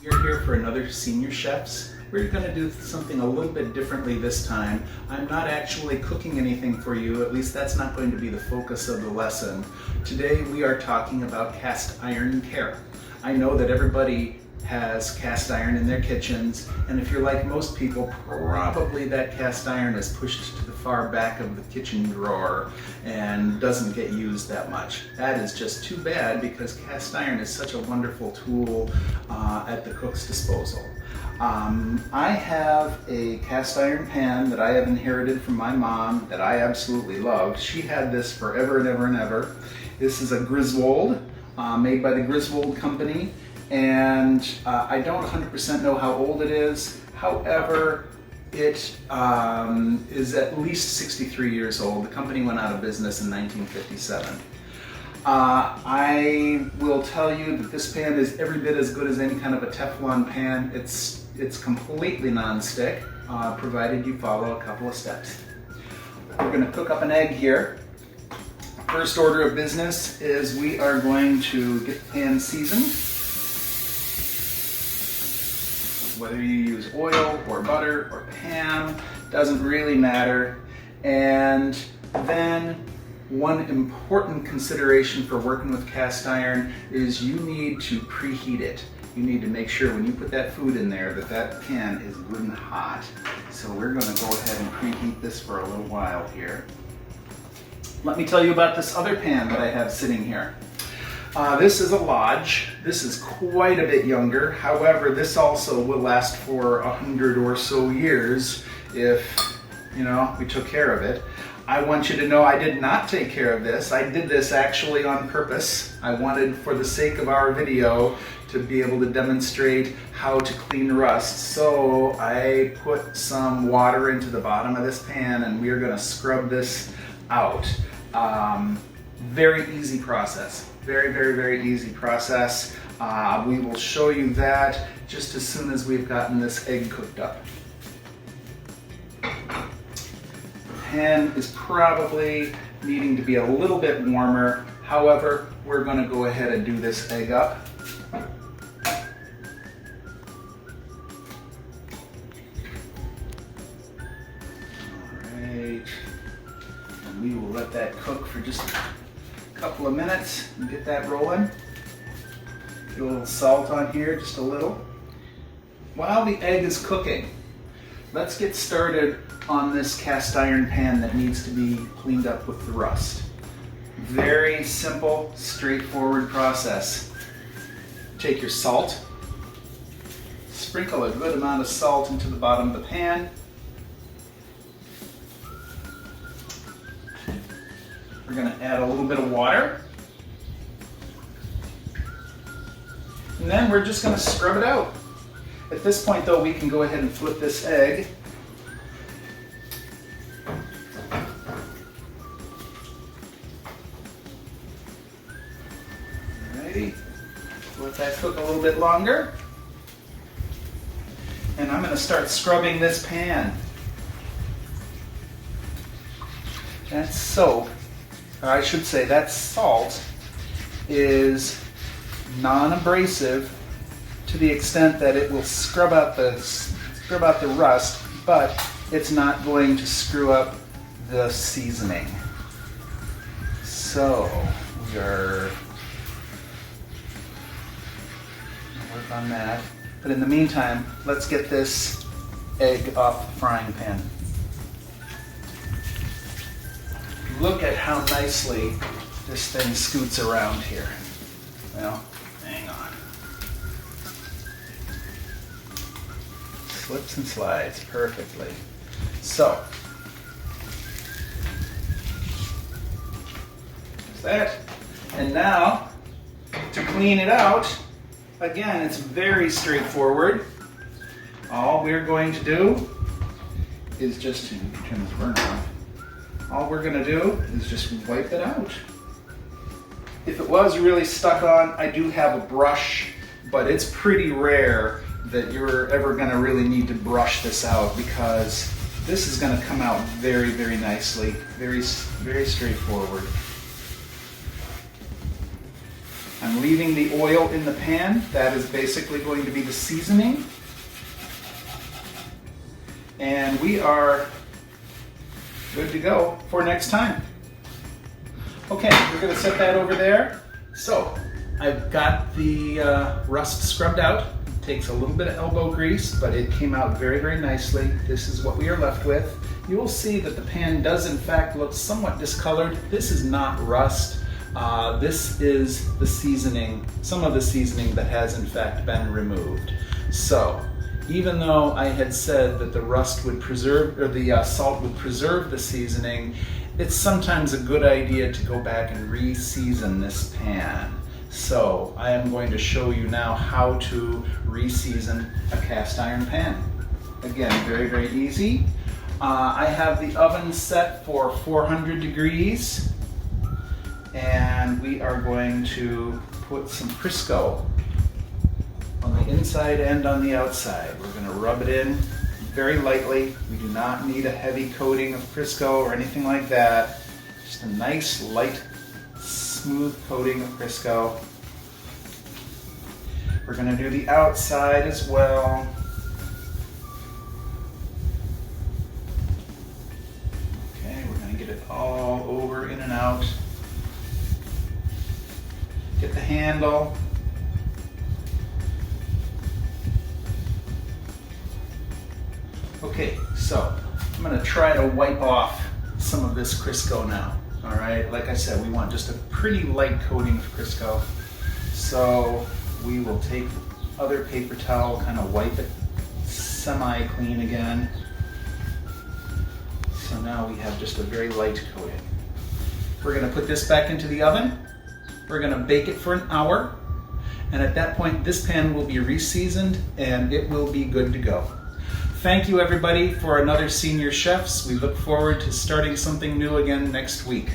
You're here for another Senior Chefs. We're going to do something a little bit differently this time. I'm not actually cooking anything for you, at least that's not going to be the focus of the lesson. Today we are talking about cast iron care. I know that everybody has cast iron in their kitchens, and if you're like most people, probably that cast iron is pushed to the far back of the kitchen drawer and doesn't get used that much. That is just too bad, because cast iron is such a wonderful tool at the cook's disposal. I have a cast iron pan that I have inherited from my mom that I absolutely loved. She had this forever and ever and ever. This is a Griswold, made by the Griswold Company. And I don't 100% know how old it is. However, it is at least 63 years old. The company went out of business in 1957. I will tell you that this pan is every bit as good as any kind of a Teflon pan. It's completely non-stick, provided you follow a couple of steps. We're going to cook up an egg here. First order of business is we are going to get the pan seasoned. Whether you use oil or butter or Pam, doesn't really matter. And then one important consideration for working with cast iron is you need to preheat it. You need to make sure when you put that food in there that that pan is good and hot. So we're going to go ahead and preheat this for a little while here. Let me tell you about this other pan that I have sitting here. This is a Lodge. This is quite a bit younger. However, this also will last for 100 or so years if, we took care of it. I want you to know I did not take care of this. I did this actually on purpose. I wanted, for the sake of our video, to be able to demonstrate how to clean rust. So I put some water into the bottom of this pan and we are going to scrub this out. Very easy process. Very, very, very easy process. We will show you that just as soon as we've gotten this egg cooked up. The pan is probably needing to be a little bit warmer. However, we're going to go ahead and do this egg up. Alright, and we will let that cook for just a couple of minutes and get that rolling. Get a little salt on here, just a little. While the egg is cooking, let's get started on this cast iron pan that needs to be cleaned up with the rust. Very simple, straightforward process. Take your salt, sprinkle a good amount of salt into the bottom of the pan. We're going to add a little bit of water. And then we're just going to scrub it out. At this point though, we can go ahead and flip this egg. Alrighty. Let that cook a little bit longer. And I'm going to start scrubbing this pan. That soap, or I should say that salt, is non-abrasive to the extent that it will scrub out the rust, but it's not going to screw up the seasoning. So we are work on that. But in the meantime, let's get this egg off the frying pan. Look at how nicely this thing scoots around here. Well, hang on. Slips and slides perfectly. So, there's that. And now, to clean it out, again, it's very straightforward. All we're going to do is just turn this burner off. All we're going to do is just wipe it out. If it was really stuck on, I do have a brush, but it's pretty rare that you're ever going to really need to brush this out, because this is going to come out very, very nicely, very, very straightforward. I'm leaving the oil in the pan. That is basically going to be the seasoning. And we are good to go for next time. Okay, we're going to set that over there. So, I've got the rust scrubbed out. It takes a little bit of elbow grease, but it came out very, very nicely. This is what we are left with. You will see that the pan does in fact look somewhat discolored. This is not rust. This is the seasoning, some of the seasoning that has in fact been removed. So, even though I had said that the rust would preserve, or the salt would preserve the seasoning, it's sometimes a good idea to go back and re-season this pan. So I am going to show you now how to re-season a cast iron pan. Again, very, very easy. I have the oven set for 400 degrees, and we are going to put some Crisco on the inside and on the outside. We're going to rub it in very lightly. We do not need a heavy coating of Crisco or anything like that. Just a nice, light, smooth coating of Crisco. We're going to do the outside as well. Okay, we're going to get it all over, in and out. Get the handle. Okay, so I'm going to try to wipe off some of this Crisco now. All right, like I said, we want just a pretty light coating of Crisco. So we will take the other paper towel, kind of wipe it semi-clean again. So now we have just a very light coating. We're going to put this back into the oven. We're going to bake it for an hour. And at that point, this pan will be re-seasoned and it will be good to go. Thank you everybody for another Senior Chefs. We look forward to starting something new again next week.